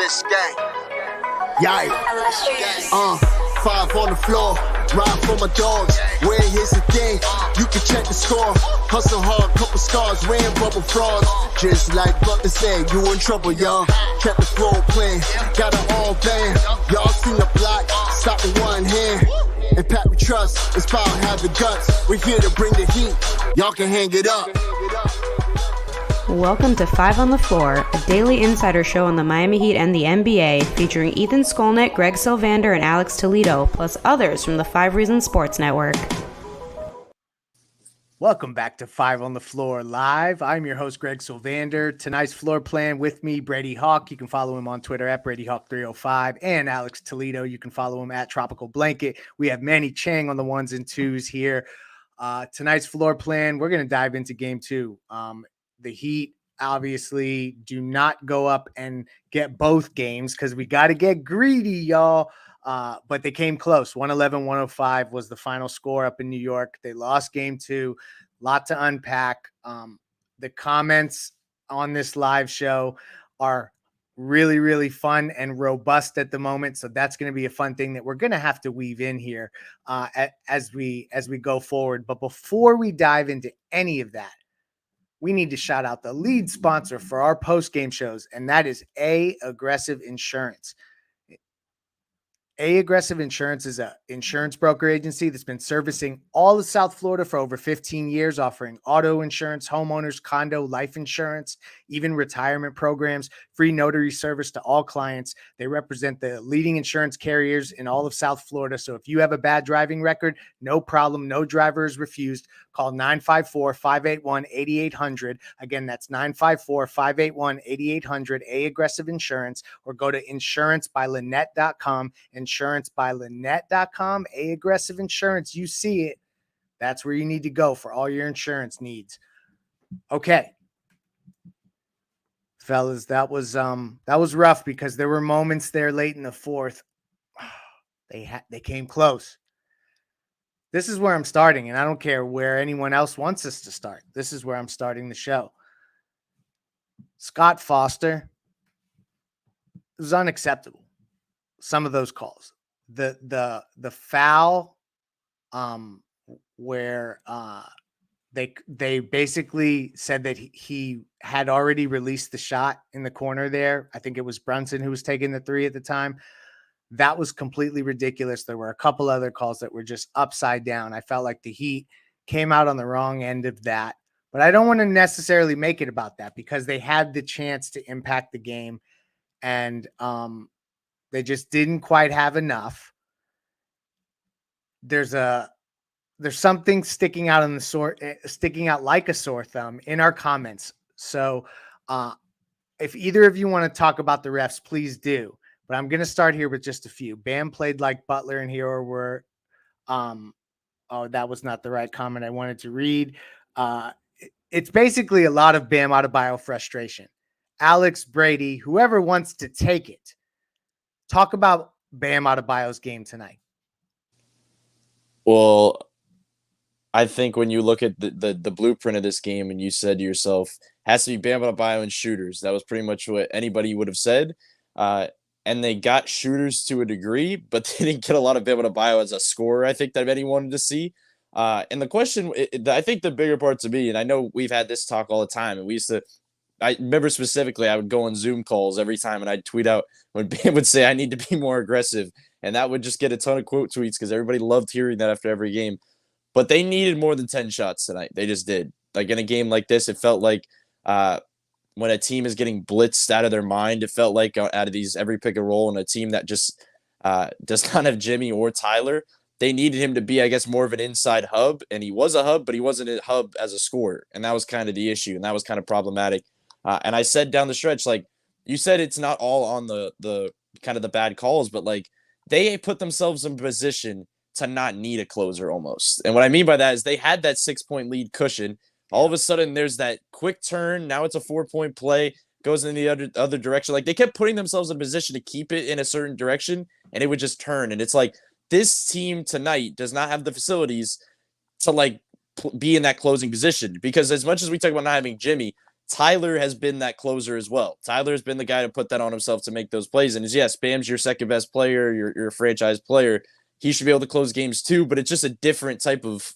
Biscayne. Yeah. 5 on the floor. Ride for my dogs. Where here's the thing, you can check the score. Hustle hard, couple scars, wearing bubble frauds. Just like Butler said, you in trouble, y'all. Kept the floor playing, got it all banned. Y'all seen the block, stop with one hand. And Pat we trust, it's power, have the guts. We're here to bring the heat, y'all can hang it up. Welcome to 5 on the Floor, a daily insider show on the Miami Heat and the NBA, featuring Ethan Skolnick, Greg Sylvander, and Alex Toledo, plus others from the 5 Reasons Sports Network. Welcome back to 5 on the Floor Live. I'm your host, Greg Sylvander. Tonight's floor plan with me, Brady Hawk. You can follow him on Twitter at BradyHawk305, and Alex Toledo. You can follow him at Tropical Blanket. We have Manny Chang on the ones and twos here. Tonight's floor plan, we're going to dive into game 2. The Heat obviously do not go up and get both games because we got to get greedy, y'all. But they came close. 111-105 was the final score up in New York. They lost game 2. Lot to unpack. The comments on this live show are really, really fun and robust at the moment. So that's going to be a fun thing that we're going to have to weave in here as we go forward. But before we dive into any of that, we need to shout out the lead sponsor for our post-game shows, and that is A Aggressive Insurance. A Aggressive Insurance is an insurance broker agency that's been servicing all of South Florida for over 15 years, offering auto insurance, homeowners, condo, life insurance, even retirement programs, free notary service to all clients. They represent the leading insurance carriers in all of South Florida. So if you have a bad driving record, no problem. No driver is refused. Call 954-581-8800. Again, that's 954-581-8800, A Aggressive Insurance, or go to insurancebylynette.com, insurancebylynette.com, A Aggressive Insurance. You see it. That's where you need to go for all your insurance needs. Okay. Fellas, that was rough because there were moments there late in the fourth. They came close. This is where I'm starting, and I don't care where anyone else wants us to start. This is where I'm starting the show. Scott Foster, it was unacceptable. Some of those calls. The foul where they basically said that he had already released the shot in the corner there. I think it was Brunson who was taking the 3 at the time. That was completely ridiculous. There were a couple other calls that were just upside down. I felt like the Heat came out on the wrong end of that. But I don't want to necessarily make it about that because they had the chance to impact the game, and they just didn't quite have enough. There's something sticking out like a sore thumb in our comments. So if either of you want to talk about the refs, please do. But I'm going to start here with just a few. Bam played like Butler and Hero were. That was not the right comment I wanted to read. It's basically a lot of Bam Adebayo frustration. Alex, Brady, whoever wants to take it, talk about Bam Adebayo's game tonight. Well, I think when you look at the blueprint of this game and you said to yourself, has to be Bam Adebayo and shooters. That was pretty much what anybody would have said. And they got shooters to a degree, but they didn't get a lot of Bam Adebayo as a scorer, I think, that many wanted to see. And the question, I think the bigger part to me, and I know we've had this talk all the time, and I remember specifically, I would go on Zoom calls every time, and I'd tweet out when Bam would say, I need to be more aggressive. And that would just get a ton of quote tweets because everybody loved hearing that after every game. But they needed more than 10 shots tonight. They just did. Like in a game like this, it felt like when a team is getting blitzed out of their mind, it felt like out of these every pick and roll, and a team that just does not have Jimmy or Tyler, they needed him to be, I guess, more of an inside hub. And he was a hub, but he wasn't a hub as a scorer. And that was kind of the issue. And that was kind of problematic. And I said down the stretch, like you said, it's not all on the kind of the bad calls, but like they put themselves in position to not need a closer almost. And what I mean by that is they had that 6-point lead cushion. All of a sudden, there's that quick turn. Now it's a 4-point play, goes in the other direction. Like they kept putting themselves in position to keep it in a certain direction, and it would just turn. And it's like this team tonight does not have the facilities to like be in that closing position, because as much as we talk about not having Jimmy, Tyler has been that closer as well. Tyler's been the guy to put that on himself to make those plays. And yes, Bam's your second best player, your franchise player. He should be able to close games too, but it's just a different type of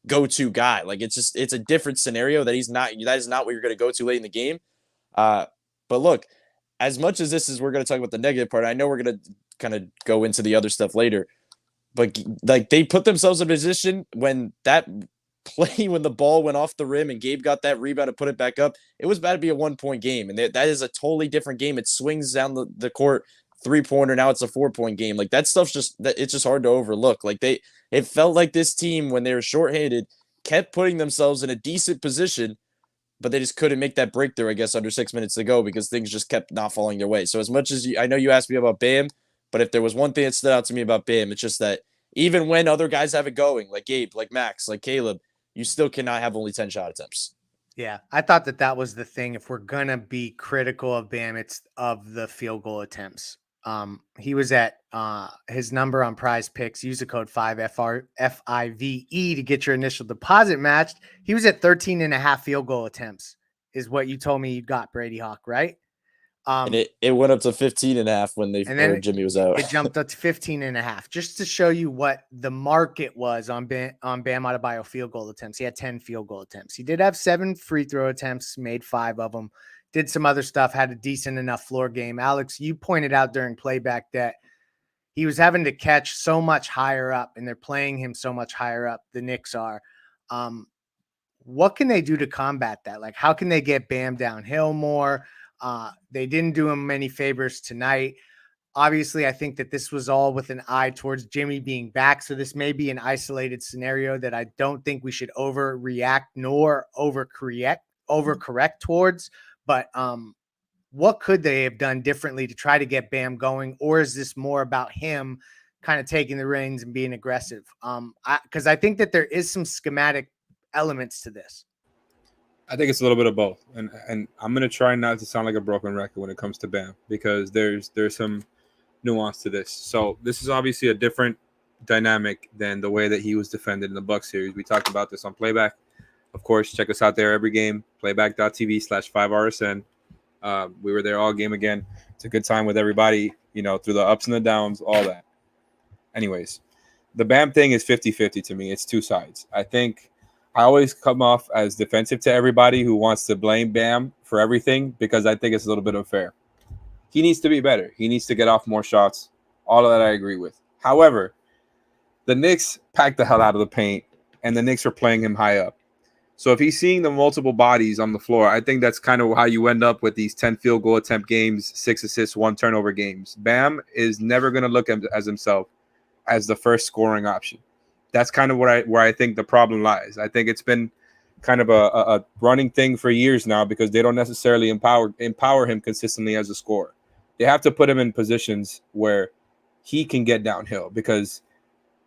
go-to guy. Like it's a different scenario that is not what you're going to go to late in the game. But look, as much as we're going to talk about the negative part, I know we're going to kind of go into the other stuff later, but like they put themselves in a position when that play, when the ball went off the rim and Gabe got that rebound to put it back up, it was about to be a 1-point game. And that is a totally different game. It swings down the court, 3-pointer. Now it's a 4-point game. Like that stuff's it's just hard to overlook. Like it felt like this team, when they were shorthanded, kept putting themselves in a decent position, but they just couldn't make that breakthrough, I guess, under 6 minutes to go because things just kept not falling their way. So as much as I know you asked me about Bam, but if there was one thing that stood out to me about Bam, it's just that even when other guys have it going, like Gabe, like Max, like Caleb, you still cannot have only 10 shot attempts. Yeah, I thought that was the thing. If we're going to be critical of Bam, it's of the field goal attempts. He was at his number on Prize Picks. Use the code 5FIVE to get your initial deposit matched. He was at 13.5 field goal attempts is what you told me you got, Brady Hawk, right? And it went up to 15.5 when Jimmy was out. It jumped up to 15.5, just to show you what the market was on Bam Adebayo field goal attempts. He had 10 field goal attempts. He did have 7 free throw attempts, made 5 of them, did some other stuff, had a decent enough floor game. Alex, you pointed out during playback that he was having to catch so much higher up, and they're playing him so much higher up, the Knicks are. What can they do to combat that? Like, how can they get Bam downhill more? They didn't do him many favors tonight. Obviously, I think that this was all with an eye towards Jimmy being back. So this may be an isolated scenario that I don't think we should overreact nor overcorrect towards. But what could they have done differently to try to get Bam going? Or is this more about him kind of taking the reins and being aggressive? Because I think that there is some schematic elements to this. I think it's a little bit of both, and I'm gonna try not to sound like a broken record when it comes to Bam because there's some nuance to this. So this is obviously a different dynamic than the way that he was defended in the Bucks series. We talked about this on Playback. Of course, check us out there every game, playback.tv/5RSN. We were there all game again. It's a good time with everybody, through the ups and the downs, all that. Anyways, the Bam thing is 50-50 to me. It's two sides. I think I always come off as defensive to everybody who wants to blame Bam for everything because I think it's a little bit unfair. He needs to be better. He needs to get off more shots. All of that I agree with. However, the Knicks packed the hell out of the paint, and the Knicks are playing him high up. So if he's seeing the multiple bodies on the floor, I think that's kind of how you end up with these 10 field goal attempt games, 6 assists, 1 turnover games. Bam is never going to look as himself as the first scoring option. That's kind of where I think the problem lies. I think it's been kind of a running thing for years now because they don't necessarily empower him consistently as a scorer. They have to put him in positions where he can get downhill because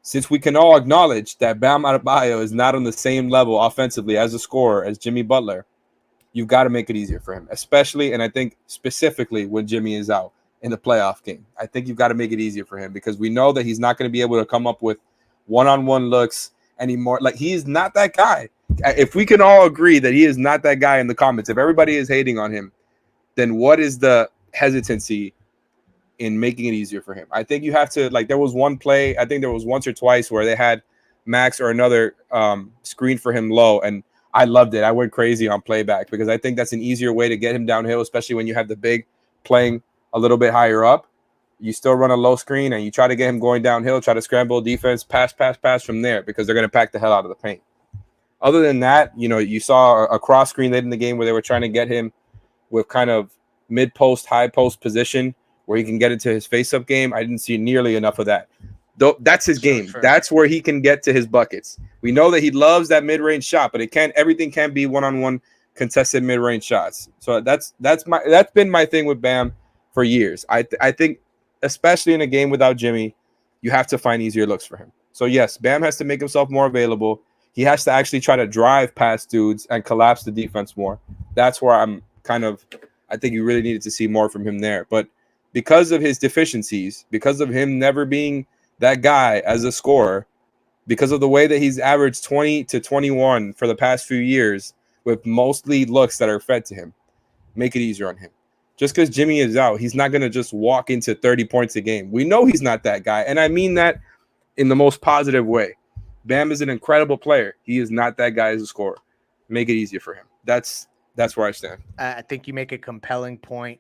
since we can all acknowledge that Bam Adebayo is not on the same level offensively as a scorer as Jimmy Butler, you've got to make it easier for him, especially, and I think specifically when Jimmy is out in the playoff game. I think you've got to make it easier for him because we know that he's not going to be able to come up with one-on-one looks anymore. Like, he is not that guy. If we can all agree that he is not that guy in the comments, if everybody is hating on him, then what is the hesitancy in making it easier for him? I think you have to, there was one play, I think there was once or twice where they had Max or another screen for him low, and I loved it. I went crazy on Playback because I think that's an easier way to get him downhill, especially when you have the big playing a little bit higher up. You still run a low screen and you try to get him going downhill, try to scramble defense, pass from there because they're going to pack the hell out of the paint. Other than that, you saw a cross screen late in the game where they were trying to get him with kind of mid-post, high-post position where he can get into his face-up game. I didn't see nearly enough of that. That's his game. Sure. That's where he can get to his buckets. We know that he loves that mid-range shot, but everything can't be one-on-one contested mid-range shots. So that's been my thing with Bam for years. I think especially in a game without Jimmy, you have to find easier looks for him. So yes, Bam has to make himself more available. He has to actually try to drive past dudes and collapse the defense more. That's where I think you really needed to see more from him there. But because of his deficiencies, because of him never being that guy as a scorer, because of the way that he's averaged 20 to 21 for the past few years, with mostly looks that are fed to him. Make it easier on him. Just because Jimmy is out, he's not going to just walk into 30 points a game. We know he's not that guy. And I mean that in the most positive way. Bam is an incredible player. He is not that guy as a scorer. Make it easier for him. That's where I stand. I think you make a compelling point.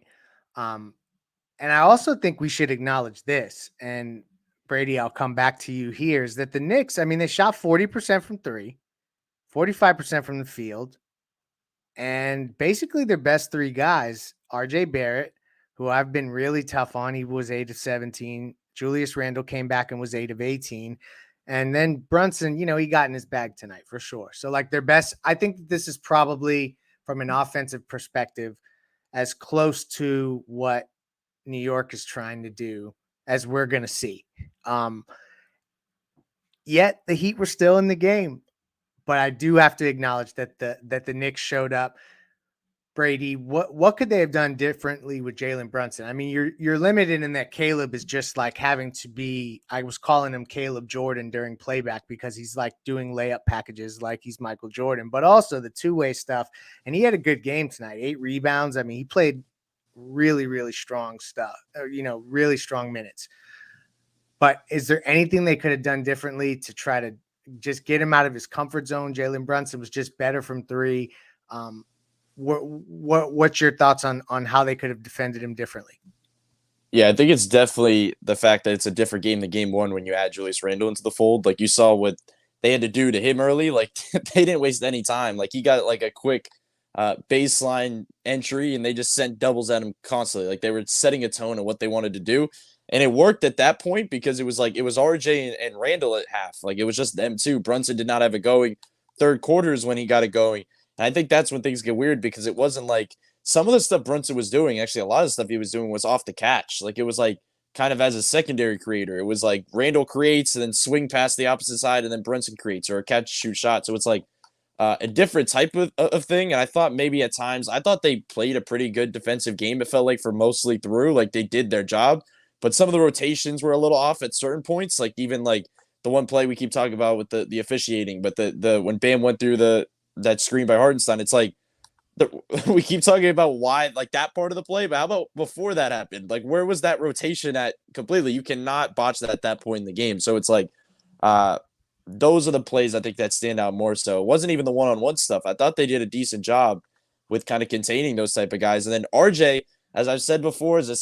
And I also think we should acknowledge this. And Brady, I'll come back to you here, is that the Knicks, I mean, they shot 40% from three, 45% from the field. And basically their best three guys, RJ Barrett, who I've been really tough on. He was 8 of 17. Julius Randle came back and was 8 of 18. And then Brunson, he got in his bag tonight for sure. So like their best, I think this is probably from an offensive perspective as close to what New York is trying to do as we're going to see. Yet the Heat were still in the game, but I do have to acknowledge that the Knicks showed up. Brady, what could they have done differently with Jalen Brunson? I mean, you're limited in that Caleb is just like having to be, I was calling him Caleb Jordan during playback because he's like doing layup packages like he's Michael Jordan, but also the two-way stuff. And he had a good game tonight, 8 rebounds. I mean, he played really, really strong stuff, really strong minutes. But is there anything they could have done differently to try to just get him out of his comfort zone? Jalen Brunson was just better from three. What's your thoughts on how they could have defended him differently? Yeah, I think it's definitely the fact that it's a different game than game one when you add Julius Randle into the fold. Like you saw what they had to do to him early. Like they didn't waste any time. Like he got like a quick baseline entry and they just sent doubles at him constantly. Like they were setting a tone of what they wanted to do. And it worked at that point because it was RJ and Randall at half. Like it was just them two. Brunson did not have it going. Third quarters when he got it going. And I think that's when things get weird because it wasn't like some of the stuff Brunson was doing. Actually, a lot of stuff he was doing was off the catch. Like it was like kind of as a secondary creator. It was like Randall creates and then swing past the opposite side and then Brunson creates or a catch shoot shot. So it's like a different type of thing. And I thought maybe at times, I thought they played a pretty good defensive game. It felt like for mostly through, like they did their job. But some of the rotations were a little off at certain points. Like even like the one play we keep talking about with the officiating, but the when Bam went through that screen by Hartenstein, it's like we keep talking about why like that part of the play, but how about before that happened? Like where was that rotation at completely? You cannot botch that at that point in the game. So it's like those are the plays I think that stand out more so. It wasn't even the one-on-one stuff. I thought they did a decent job with kind of containing those type of guys. And then RJ, as I said before the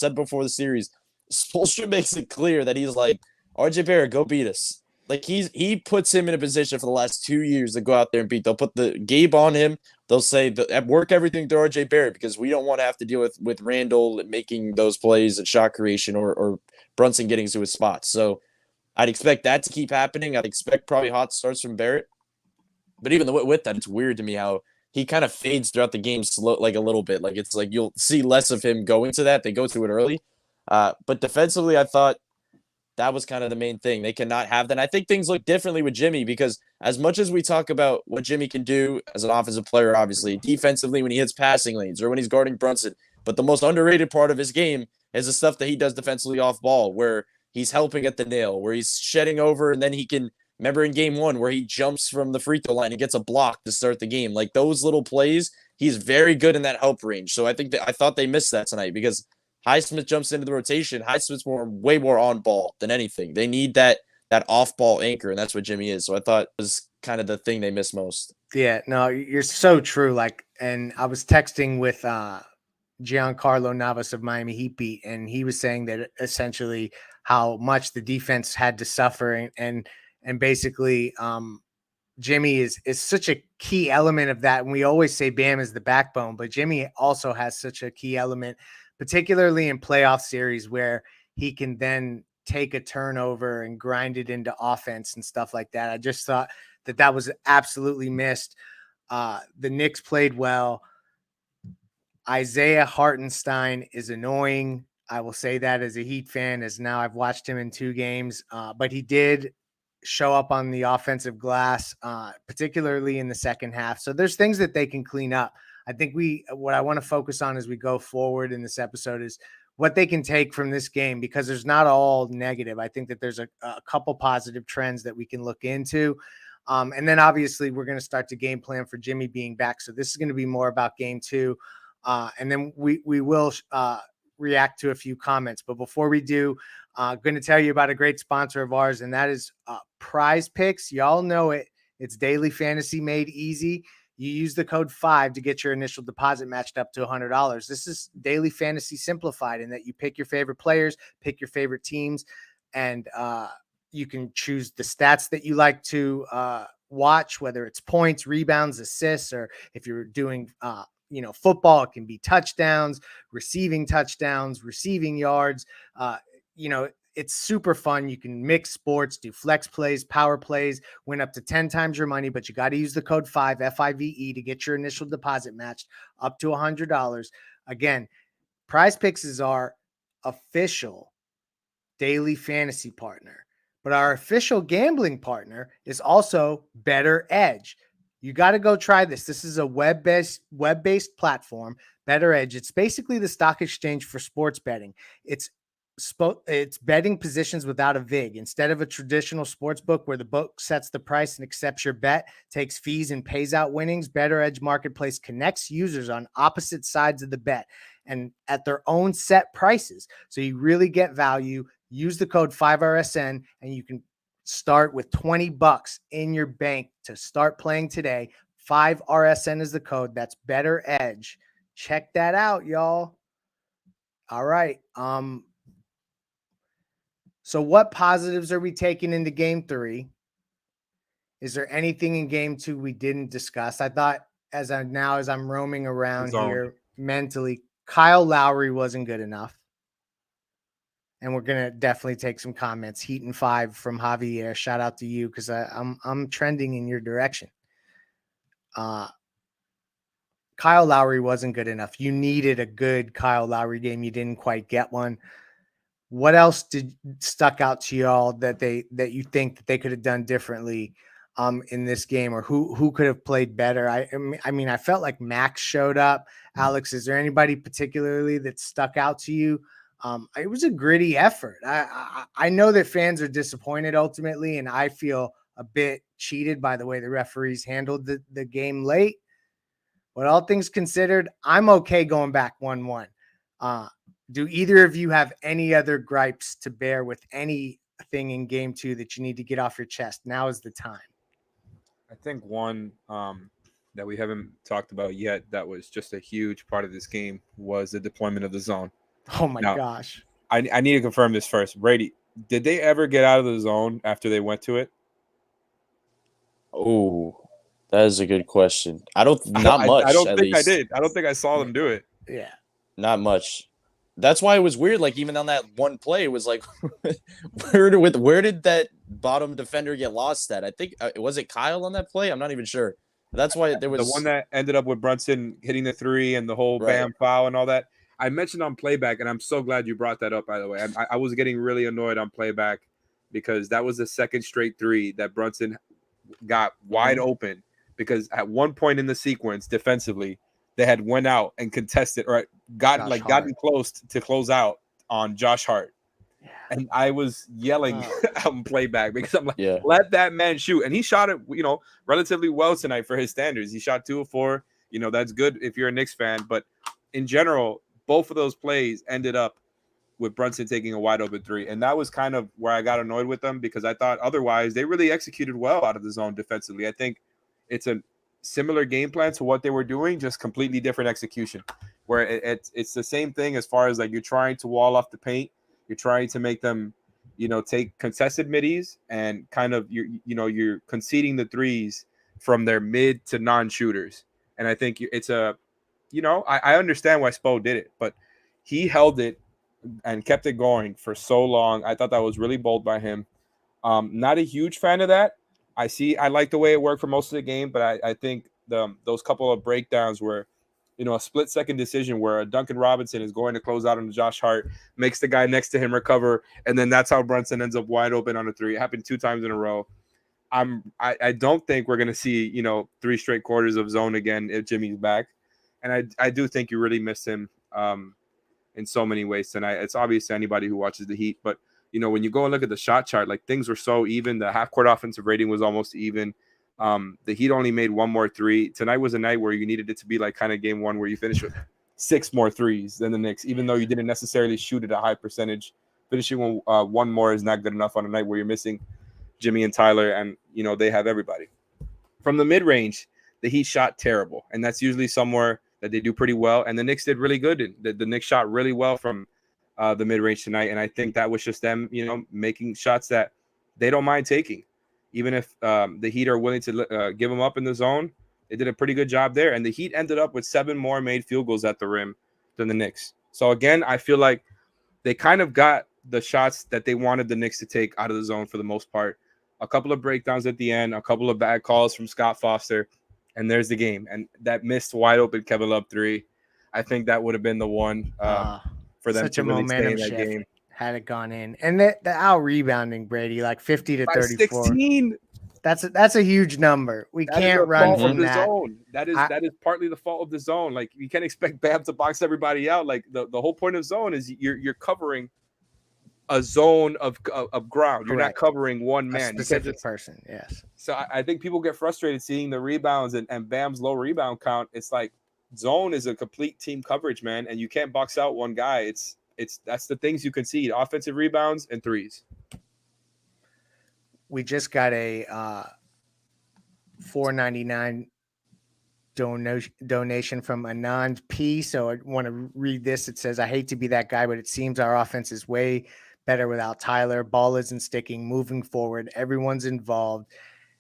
series, Spoelstra makes it clear that he's like, RJ Barrett, go beat us. Like he puts him in a position for the last 2 years to go out there and beat. They'll put the Gabe on him. They'll say work everything through RJ Barrett because we don't want to have to deal with Randall making those plays and shot creation or Brunson getting to his spots. So I'd expect that to keep happening. I'd expect probably hot starts from Barrett. But even with that, it's weird to me how he kind of fades throughout the game like a little bit. Like it's like you'll see less of him going to that. They go to it early. But defensively, I thought that was kind of the main thing. They cannot have that. And I think things look differently with Jimmy because as much as we talk about what Jimmy can do as an offensive player, obviously, defensively when he hits passing lanes or when he's guarding Brunson, but the most underrated part of his game is the stuff that he does defensively off ball, where he's helping at the nail, where he's shedding over, and then he can, remember in game one, where he jumps from the free throw line and gets a block to start the game. Like those little plays, he's very good in that help range. So I thought they missed that tonight because Highsmith jumps into the rotation. Highsmith's way more on ball than anything. They need that off ball anchor, and that's what Jimmy is. So I thought it was kind of the thing they miss most. Yeah, no, you're so true. Like, and I was texting with Giancarlo Navas of Miami Heat Beat, and he was saying that essentially how much the defense had to suffer, and basically Jimmy is such a key element of that. And we always say Bam is the backbone, but Jimmy also has such a key element, particularly in playoff series where he can then take a turnover and grind it into offense and stuff like that. I just thought that was absolutely missed. The Knicks played well. Isaiah Hartenstein is annoying. I will say that as a Heat fan, as now I've watched him in 2 games, but he did show up on the offensive glass, particularly in the second half. So there's things that they can clean up. I think what I want to focus on as we go forward in this episode is what they can take from this game, because there's not all negative. I think that there's a couple positive trends that we can look into. And then obviously we're going to start the game plan for Jimmy being back. So this is going to be more about game 2. And then we will react to a few comments. But before we do, going to tell you about a great sponsor of ours, and that is Prize Picks. Y'all know it. It's daily fantasy made easy. You use the code 5 to get your initial deposit matched up to $100. This is daily fantasy simplified in that you pick your favorite players, pick your favorite teams, and you can choose the stats that you like to watch, whether it's points, rebounds, assists, or if you're doing football, it can be touchdowns, receiving yards. It's super fun. You can mix sports, do flex plays, power plays, win up to 10 times your money, but you got to use the code 5 FIVE to get your initial deposit matched up to $100. Again, Prize Picks is our official daily fantasy partner, but our official gambling partner is also Better Edge. You got to go try this. This is a web-based platform, Better Edge. It's basically the stock exchange for sports betting. It's betting positions without a vig. Instead of a traditional sports book where the book sets the price and accepts your bet, takes fees and pays out winnings, Better Edge Marketplace connects users on opposite sides of the bet and at their own set prices. So you really get value. Use the code 5RSN and you can start with $20 in your bank to start playing today. 5RSN is the code. That's Better Edge. Check that out, y'all. All right. So what positives are we taking into game 3? Is there anything in game 2 we didn't discuss? I thought as I'm roaming around here mentally, Kyle Lowry wasn't good enough. And we're going to definitely take some comments. Heat and 5 from Javier. Shout out to you because I'm trending in your direction. Kyle Lowry wasn't good enough. You needed a good Kyle Lowry game. You didn't quite get one. What else stuck out to y'all that you think that they could have done differently in this game, or who could have played better? I mean, I felt like Max showed up. Alex, is there anybody particularly that stuck out to you? It was a gritty effort. I know that fans are disappointed ultimately, and I feel a bit cheated by the way the referees handled the game late. But all things considered, I'm okay going back 1-1. Do either of you have any other gripes to bear with anything in game 2 that you need to get off your chest? Now is the time. I think one that we haven't talked about yet that was just a huge part of this game was the deployment of the zone. Oh my gosh. I need to confirm this first. Brady, did they ever get out of the zone after they went to it? Oh, that is a good question. Not much. I don't at think least. I did. I don't think I saw them do it. Yeah. Not much. That's why it was weird. Like even on that one play, it was like, where did that bottom defender get lost at? I think was it Kyle on that play? I'm not even sure. That's why there was the one that ended up with Brunson hitting the 3 and the whole bam foul and all that. I mentioned on playback, and I'm so glad you brought that up. By the way, I was getting really annoyed on playback because that was the second straight 3 that Brunson got wide open. Because at one point in the sequence, defensively, they had went out and contested or gotten close to close out on Josh Hart. Yeah. And I was yelling on playback because I'm like, let that man shoot. And he shot it, relatively well tonight for his standards. He shot 2 of 4. That's good if you're a Knicks fan. But in general, both of those plays ended up with Brunson taking a wide open 3. And that was kind of where I got annoyed with them because I thought otherwise they really executed well out of the zone defensively. I think it's a similar game plan to what they were doing, just completely different execution, where it's the same thing as far as like you're trying to wall off the paint. You're trying to make them, take contested middies and kind of you're conceding the threes from their mid to non-shooters. And I think it's I understand why Spo did it, but he held it and kept it going for so long. I thought that was really bold by him. Not a huge fan of that. I like the way it worked for most of the game, but I think those couple of breakdowns where, a split-second decision where a Duncan Robinson is going to close out on Josh Hart, makes the guy next to him recover, and then that's how Brunson ends up wide open on a 3. It happened 2 times in a row. I don't think we're going to see, 3 straight quarters of zone again if Jimmy's back. And I do think you really missed him in so many ways tonight. It's obvious to anybody who watches the Heat, but when you go and look at the shot chart, like things were so even. The half-court offensive rating was almost even. The Heat only made one more three. Tonight was a night where you needed it to be like kind of game one where you finish with 6 more threes than the Knicks, even though you didn't necessarily shoot at a high percentage. Finishing one more is not good enough on a night where you're missing Jimmy and Tyler, and they have everybody. From the mid-range, the Heat shot terrible, and that's usually somewhere that they do pretty well, and the Knicks did really good. The Knicks shot really well from the mid-range tonight, and I think that was just them, making shots that they don't mind taking. Even if the Heat are willing to give them up in the zone, they did a pretty good job there, and the Heat ended up with 7 more made field goals at the rim than the Knicks. So, again, I feel like they kind of got the shots that they wanted the Knicks to take out of the zone for the most part. A couple of breakdowns at the end, a couple of bad calls from Scott Foster, and there's the game. And that missed wide open Kevin Love 3, I think that would have been the one for them to really stay in that game. Had it gone in. And the out rebounding, Brady, like 50 to 34. 16. That's a huge number. We can't run from that. Zone. That is partly the fault of the zone. Like, you can't expect Bam to box everybody out. Like, the whole point of zone is you're covering a zone of ground. You're not covering one man. A specific person, yes. So I think people get frustrated seeing the rebounds and Bam's low rebound count. It's like zone is a complete team coverage, man, and you can't box out one guy. That's the things you concede: offensive rebounds and threes. We just got a $4.99 donation from Anand P. So I want to read this. It says, "I hate to be that guy, but it seems our offense is way better without Tyler. Ball isn't sticking, moving forward. Everyone's involved."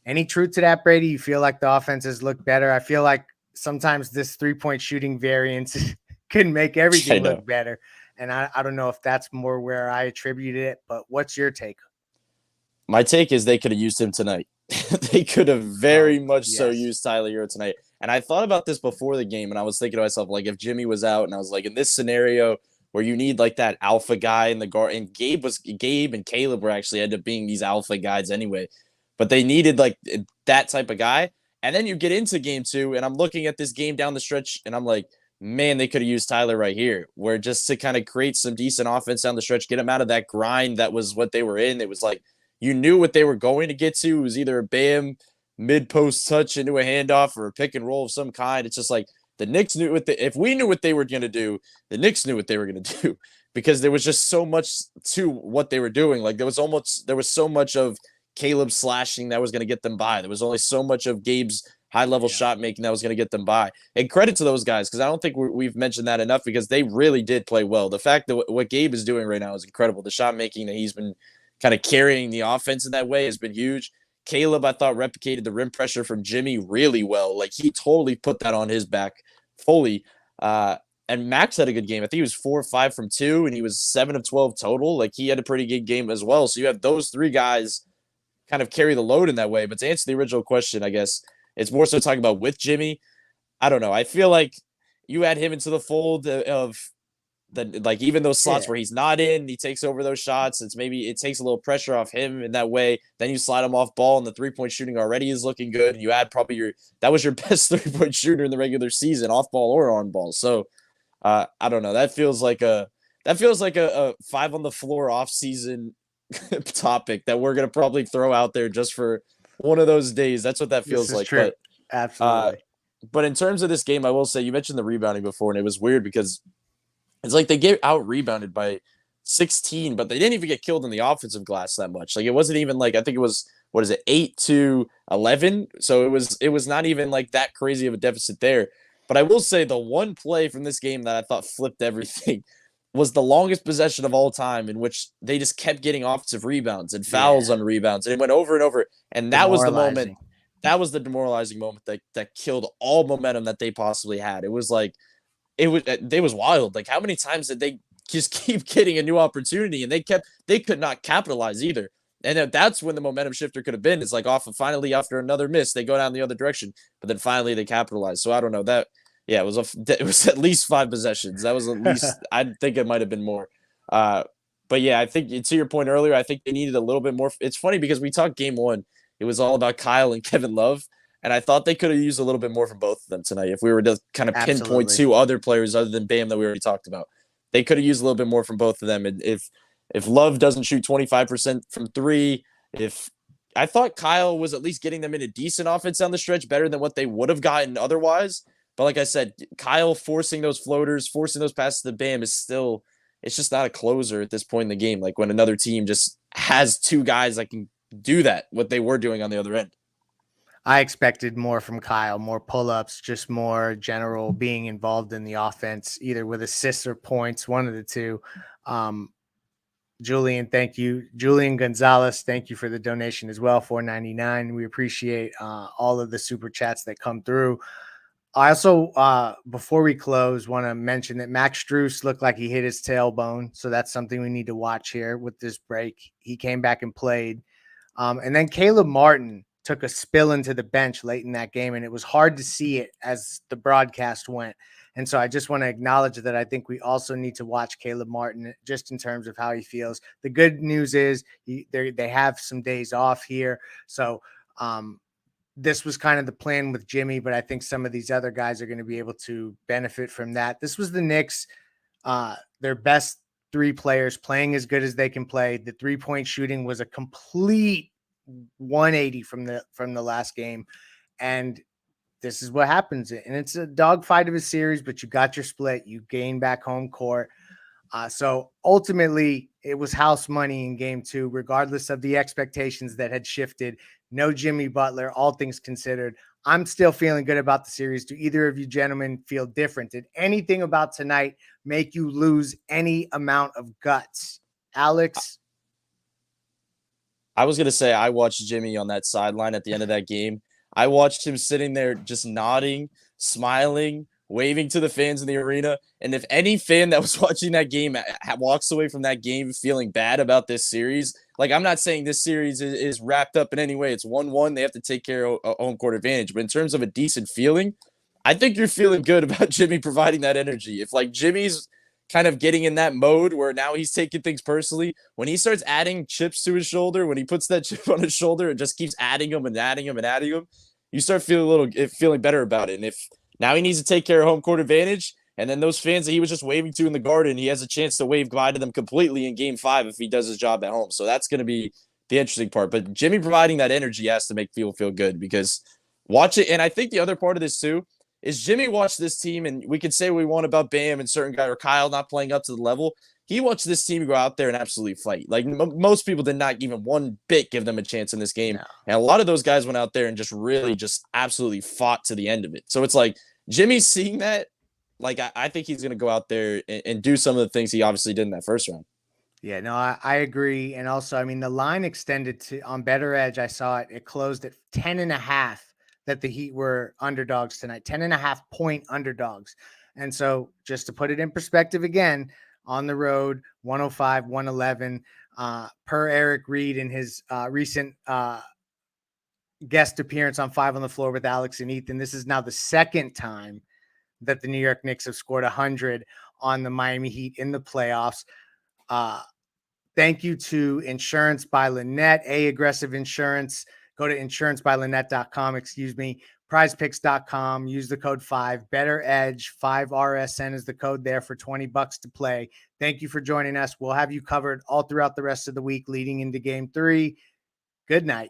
Any truth to that, Brady? You feel like the offenses look better? I feel like sometimes this 3-point shooting variance can make everything look better. And I don't know if that's more where I attributed it, but what's your take? My take is they could have used him tonight. They could have very much so used Tyler Hero tonight. And I thought about this before the game, and I was thinking to myself, like, if Jimmy was out, and I was like, in this scenario where you need like that alpha guy in the guard, and Gabe and Caleb were actually ended up being these alpha guys anyway, but they needed like that type of guy. And then you get into game 2, and I'm looking at this game down the stretch, and I'm like, man, they could have used Tyler right here, where just to kind of create some decent offense down the stretch, get them out of that grind that was what they were in. It was like you knew what they were going to get to. It was either a Bam mid-post touch into a handoff or a pick and roll of some kind. It's just like the Knicks knew if we knew what they were going to do, the Knicks knew what they were going to do, because there was just so much to what they were doing. Like there was so much of Caleb slashing that was going to get them by. There was only so much of Gabe's high-level shot making that was going to get them by. And credit to those guys, because I don't think we've mentioned that enough, because they really did play well. The fact that what Gabe is doing right now is incredible. The shot making that he's been kind of carrying the offense in that way has been huge. Caleb, I thought, replicated the rim pressure from Jimmy really well. Like, he totally put that on his back fully. And Max had a good game. I think he was 4 or 5 from 2, and he was 7 of 12 total. Like, he had a pretty good game as well. So you have those 3 guys kind of carry the load in that way. But to answer the original question, I guess it's more so talking about with Jimmy. I don't know. I feel like you add him into the fold of the, like, even those slots where he's not in, he takes over those shots. It takes a little pressure off him in that way. Then you slide him off ball, and the 3-point shooting already is looking good. And you add probably that was your best 3-point shooter in the regular season, off ball or on ball. So I don't know. That feels like a 5 on the floor off season topic that we're gonna probably throw out there just for one of those days. That's what that feels like. True. But absolutely. But in terms of this game, I will say, you mentioned the rebounding before, and it was weird because it's like they get out rebounded by 16, but they didn't even get killed in the offensive glass that much. Like, it wasn't even like, I think it was, 8-11. So it was not even like that crazy of a deficit there. But I will say the one play from this game that I thought flipped everything was the longest possession of all time, in which they just kept getting offensive rebounds and fouls on rebounds. And it went over and over. And that was the moment. That was the demoralizing moment that killed all momentum that they possibly had. It was like, it was wild. Like, how many times did they just keep getting a new opportunity, and they could not capitalize either. And that's when the momentum shifter could have been. It's like, finally, after another miss, they go down the other direction, but then finally they capitalize. So I don't know that. Yeah, it was at least 5 possessions. That was at least, I think it might have been more. But yeah, I think to your point earlier, I think they needed a little bit more. It's funny because we talked game 1. It was all about Kyle and Kevin Love. And I thought they could have used a little bit more from both of them tonight. If we were to kind of pinpoint 2 other players other than Bam that we already talked about, they could have used a little bit more from both of them. And if Love doesn't shoot 25% from 3, if I thought Kyle was at least getting them in a decent offense down the stretch, better than what they would have gotten otherwise. But like I said, Kyle forcing those floaters, forcing those passes to Bam is still, it's just not a closer at this point in the game. Like when another team just has two guys that can do that, what they were doing on the other end. I expected more from Kyle, more pull-ups, just more general being involved in the offense, either with assists or points, one of the two. Julian, thank you. Julian Gonzalez, thank you for the donation as well, $4.99. We appreciate all of the super chats that come through. I also, before we close, want to mention that Max Strus looked like he hit his tailbone, so that's something we need to watch here with this break. He came back and played. And then Caleb Martin took a spill into the bench late in that game, and it was hard to see it as the broadcast went. And so I just want to acknowledge that I think we also need to watch Caleb Martin just in terms of how he feels. The good news is they have some days off here. So this was kind of the plan with Jimmy, but I think some of these other guys are going to be able to benefit from that. This was the Knicks, their best three players playing as good as they can play. The 3-point shooting was a complete 180 from the last game. And this is what happens. And it's a dogfight of a series, but you got your split. You gain back home court. So ultimately, it was house money in game 2, regardless of the expectations that had shifted. No Jimmy Butler, all things considered. I'm still feeling good about the series. Do either of you gentlemen feel different? Did anything about tonight make you lose any amount of guts? Alex? I was going to say I watched Jimmy on that sideline at the end of that game. I watched him sitting there just nodding, smiling, waving to the fans in the arena. And if any fan that was watching that game walks away from that game feeling bad about this series, like I'm not saying this series is wrapped up in any way. It's 1-1. They have to take care of home court advantage. But in terms of a decent feeling, I think you're feeling good about Jimmy providing that energy. If like Jimmy's kind of getting in that mode where now he's taking things personally, when he starts adding chips to his shoulder, when he puts that chip on his shoulder and just keeps adding them and adding them and adding them, you start feeling better about it. And if now he needs to take care of home court advantage, and then those fans that he was just waving to in the Garden, he has a chance to wave goodbye to them completely in game 5 if he does his job at home. So that's going to be the interesting part. But Jimmy providing that energy has to make people feel good, because watch it. And I think the other part of this too is Jimmy watched this team, and we could say what we want about Bam and certain guy or Kyle not playing up to the level. He watched this team go out there and absolutely fight. Like most people did not even one bit give them a chance in this game. No. And a lot of those guys went out there and just really just absolutely fought to the end of it. So it's like Jimmy's seeing that. Like, I think he's going to go out there and do some of the things he obviously did in that first round. Yeah, no, I agree. And also, I mean, the line extended to on Better Edge. I saw it. It closed at 10.5 that the Heat were underdogs tonight, 10.5 point underdogs. And so just to put it in perspective again, on the road, 105, 111, per Eric Reed in his recent guest appearance on 5 on the Floor with Alex and Ethan. This is now the second time that the New York Knicks have scored 100 on the Miami Heat in the playoffs. Thank you to Insurance by Lynette, Aggressive Insurance. Go to insurancebylynette.com, prizepicks.com. Use the code 5, Better Edge, 5RSN is the code there for $20 to play. Thank you for joining us. We'll have you covered all throughout the rest of the week leading into game 3. Good night.